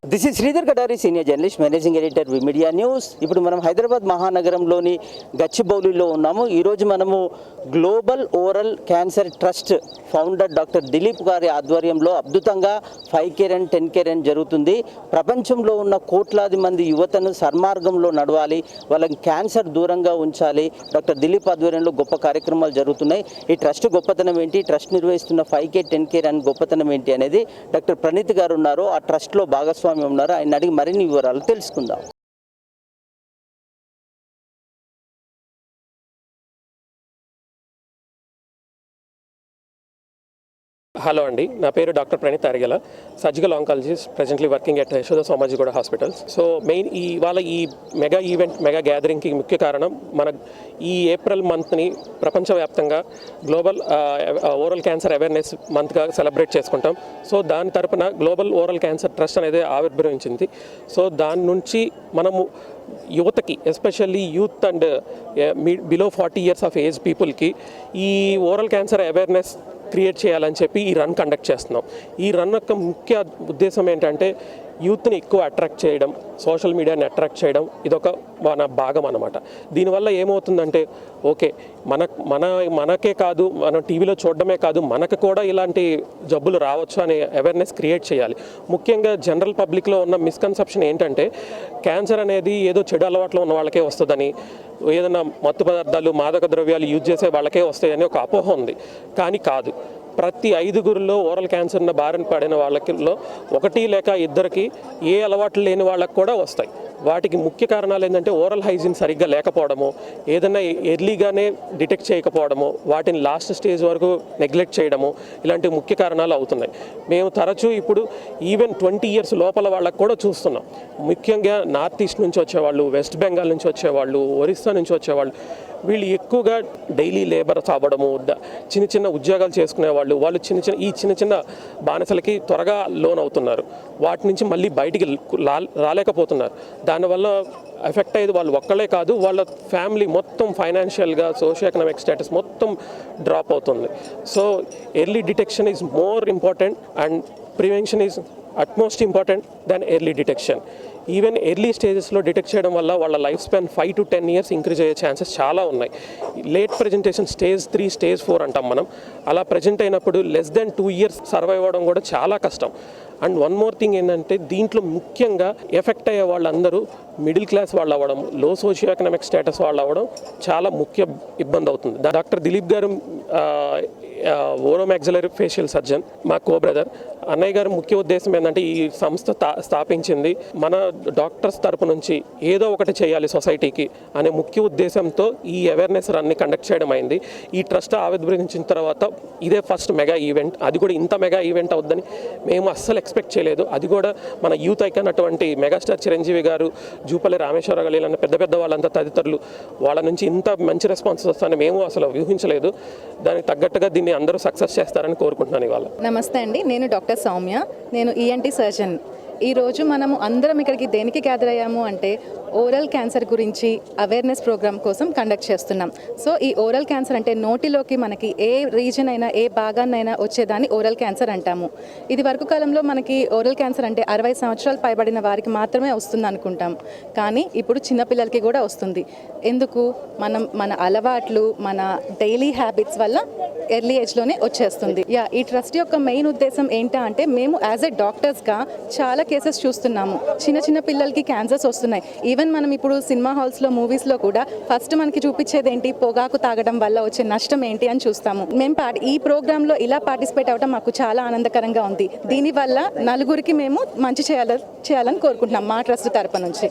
This is Sridhar Katari, senior journalist, managing editor media news. ఇప్పుడు మనం హైదరాబాద్ మహానగరంలోని గచ్చిబౌలిలో ఉన్నాము. ఈరోజు మనము global oral cancer trust founder doctor Dilip గారి ఆధ్వర్యంలో అద్భుతంగా 5K రన్ 10K రన్ జరుగుతుంది. ప్రపంచంలో ఉన్న కోట్లాది మంది యువతను సన్మార్గంలో నడవాలి, వాళ్ళకి క్యాన్సర్ దూరంగా ఉంచాలి. డాక్టర్ దిలీప్ ఆధ్వర్యంలో గొప్ప కార్యక్రమాలు జరుగుతున్నాయి. ఈ ట్రస్ట్ గొప్పతనం ఏంటి, ట్రస్ట్ నిర్వహిస్తున్న 5K 10K రన్ గొప్పతనం ఏంటి అనేది డాక్టర్ ప్రణీత్ గారు ఉన్నారు, ఆ ట్రస్ట్లో భాగస్వామి ఉన్నారు. ఆయన అడిగి మరిన్ని వివరాలు తెలుసుకుందాం. హలో అండి, నా పేరు doctor Praneeth Arigela, surgical oncologist, presently working at Yashoda Somajiguda hospitals. So main ఈ మెగా ఈవెంట్, మెగా గ్యాదరింగ్కి ముఖ్య కారణం మన ఈ ఏప్రిల్ మంత్ని ప్రపంచవ్యాప్తంగా గ్లోబల్ ఓరల్ క్యాన్సర్ అవేర్నెస్ మంత్గా సెలబ్రేట్ చేసుకుంటాం. సో దాని తరపున గ్లోబల్ ఓరల్ క్యాన్సర్ ట్రస్ట్ అనేది ఆవిర్భవించింది. సో దాని నుంచి మనము యువతకి, especially youth and below 40 years of age పీపుల్కి ఈ ఓరల్ క్యాన్సర్ అవేర్నెస్ క్రియేట్ చేయాలని చెప్పి ఈ రన్ కండక్ట్ చేస్తున్నాం. ఈ రన్ యొక్క ముఖ్య ఉద్దేశం ఏంటంటే యూత్ని ఎక్కువ అట్రాక్ట్ చేయడం, సోషల్ మీడియాని అట్రాక్ట్ చేయడం, ఇదొక మన భాగం అన్నమాట. దీనివల్ల ఏమవుతుందంటే ఓకే, మనకే కాదు, మనం టీవీలో చూడడమే కాదు, మనకు కూడా ఇలాంటి జబ్బులు రావచ్చు అనే అవేర్నెస్ క్రియేట్ చేయాలి. ముఖ్యంగా జనరల్ పబ్లిక్లో ఉన్న మిస్కన్సెప్షన్ ఏంటంటే క్యాన్సర్ అనేది ఏదో చెడు అలవాట్లు ఉన్న వాళ్ళకే వస్తుందని, ఏదైనా మత్తు పదార్థాలు, మాదక ద్రవ్యాలు యూజ్ చేసే వాళ్ళకే వస్తాయని ఒక అపోహ ఉంది. కానీ కాదు, ప్రతి 5గురిలో ఓరల్ క్యాన్సర్ని బారిన పడిన వాళ్ళలో 1 లేక 2కి ఏ అలవాట్లు లేని వాళ్ళకి కూడా వస్తాయి. వాటికి ముఖ్య కారణాలు ఏంటంటే ఓరల్ హైజీన్ సరిగ్గా లేకపోవడము, ఏదైనా ఎర్లీగానే డిటెక్ట్ చేయకపోవడము, వాటిని లాస్ట్ స్టేజ్ వరకు నెగ్లెక్ట్ చేయడము, ఇలాంటి ముఖ్య కారణాలు అవుతున్నాయి. మేము తరచూ ఇప్పుడు ఈవెన్ 20 years లోపల వాళ్ళకు కూడా చూస్తున్నాం. ముఖ్యంగా నార్త్ ఈస్ట్ నుంచి వచ్చేవాళ్ళు, వెస్ట్ బెంగాల్ నుంచి వచ్చేవాళ్ళు, ఒరిస్సా నుంచి వచ్చేవాళ్ళు, వీళ్ళు ఎక్కువగా డైలీ లేబర్స్ అవ్వడము, చిన్న చిన్న ఉద్యోగాలు చేసుకునేవాళ్ళు, వాళ్ళు చిన్న చిన్న బానిసలకి త్వరగా లోన్ అవుతున్నారు. వాటి నుంచి మళ్ళీ బయటికి రాలేకపోతున్నారు. దానివల్ల ఎఫెక్ట్ అయ్యేది వాళ్ళు ఒక్కళ్ళే కాదు, వాళ్ళ ఫ్యామిలీ మొత్తం ఫైనాన్షియల్గా, సోషియో ఎకనామిక్ స్టేటస్ మొత్తం డ్రాప్ అవుతుంది. So early detection is more important and prevention is utmost important than early detection. Even early స్టేజెస్లో డిటెక్ట్ చేయడం వల్ల వాళ్ళ life span 5 to 10 years increase అయ్యే ఛాన్సెస్ చాలా ఉన్నాయి. లేట్ ప్రజెంటేషన్ స్టేజ్ 3, స్టేజ్ 4 అంటాం మనం. అలా ప్రజెంట్ అయినప్పుడు లెస్ దెన్ 2 years సర్వైవ్ అవ్వడం కూడా చాలా కష్టం. అండ్ వన్ మోర్ థింగ్ ఏంటంటే దీంట్లో ముఖ్యంగా ఎఫెక్ట్ అయ్యే వాళ్ళందరూ మిడిల్ క్లాస్ వాళ్ళు అవ్వడం, లో సోషియో ఎకనామిక్ స్టేటస్ వాళ్ళు అవ్వడం చాలా ముఖ్య ఇబ్బంది అవుతుంది. డాక్టర్ దిలీప్ గారు ఓరోమాక్సిలరీ ఫేషియల్ సర్జన్, మా కో బ్రదర్. అన్నయ్య గారు ముఖ్య ఉద్దేశం ఏంటంటే ఈ సంస్థ స్థాపించింది మన డాక్టర్స్ తరపు నుంచి ఏదో ఒకటి చేయాలి సొసైటీకి అనే ముఖ్య ఉద్దేశంతో ఈ అవేర్నెస్ రన్ని కండక్ట్ చేయడం అయింది. ఈ ట్రస్ట్ ఆవిర్భవించిన తర్వాత ఇదే ఫస్ట్ మెగా ఈవెంట్. అది కూడా ఇంత మెగా ఈవెంట్ అవుద్దని మేము అస్సలు ఎక్స్పెక్ట్ చేయలేదు. అది కూడా మన యూత్ ఐకాన్ అటువంటి మెగాస్టార్ చిరంజీవి గారు, జూపల్లి రామేశ్వరరావు గారు, ఇలాంటి పెద్ద పెద్ద వాళ్ళంతా తదితరులు వాళ్ళ నుంచి ఇంత మంచి రెస్పాన్స్ వస్తుందని మేము అసలు ఊహించలేదు. దానికి తగ్గట్టుగా దీన్ని అందరూ సక్సెస్ చేస్తారని కోరుకుంటున్నాను. ఇవాళ నమస్తే అండి, నేను డాక్టర్ సౌమ్య, నేను ENT సర్జన్. ఈరోజు మనము అందరం ఇక్కడికి దేనికి గ్యాదర్ అయ్యాము అంటే ఓరల్ క్యాన్సర్ గురించి అవేర్నెస్ ప్రోగ్రామ్ కోసం కండక్ట్ చేస్తున్నాం. సో ఈ ఓరల్ క్యాన్సర్ అంటే నోటిలోకి మనకి ఏ రీజన్ అయినా, ఏ భాగాన్నైనా వచ్చేదాన్ని ఓరల్ క్యాన్సర్ అంటాము. ఇది వరకు కాలంలో మనకి ఓరల్ క్యాన్సర్ అంటే 60 సంవత్సరాలు పైబడిన వారికి మాత్రమే వస్తుంది అనుకుంటాం. కానీ ఇప్పుడు చిన్నపిల్లలకి కూడా వస్తుంది. ఎందుకు? మన అలవాట్లు, మన డైలీ హ్యాబిట్స్ వల్ల ఎర్లీ ఏజ్లోనే వచ్చేస్తుంది. ఈ ట్రస్ట్ యొక్క మెయిన్ ఉద్దేశం ఏంటా అంటే మేము యాజ్ ఎ డాక్టర్స్గా చాలా కేసెస్ చూస్తున్నాము. చిన్న పిల్లలకి క్యాన్సర్స్ వస్తున్నాయి. ఈవెన్ మనం ఇప్పుడు సినిమా హాల్స్లో, మూవీస్లో కూడా ఫస్ట్ మనకి చూపించేది ఏంటి, పొగాకు తాగడం వల్ల వచ్చే నష్టం ఏంటి అని చూస్తాము. మేము ఈ ప్రోగ్రాంలో ఇలా పార్టిసిపేట్ అవ్వడం మాకు చాలా ఆనందకరంగా ఉంది. దీనివల్ల నలుగురికి మేము మంచి చేయాలని కోరుకుంటున్నాం మా ట్రస్ట్ తరపు నుంచి.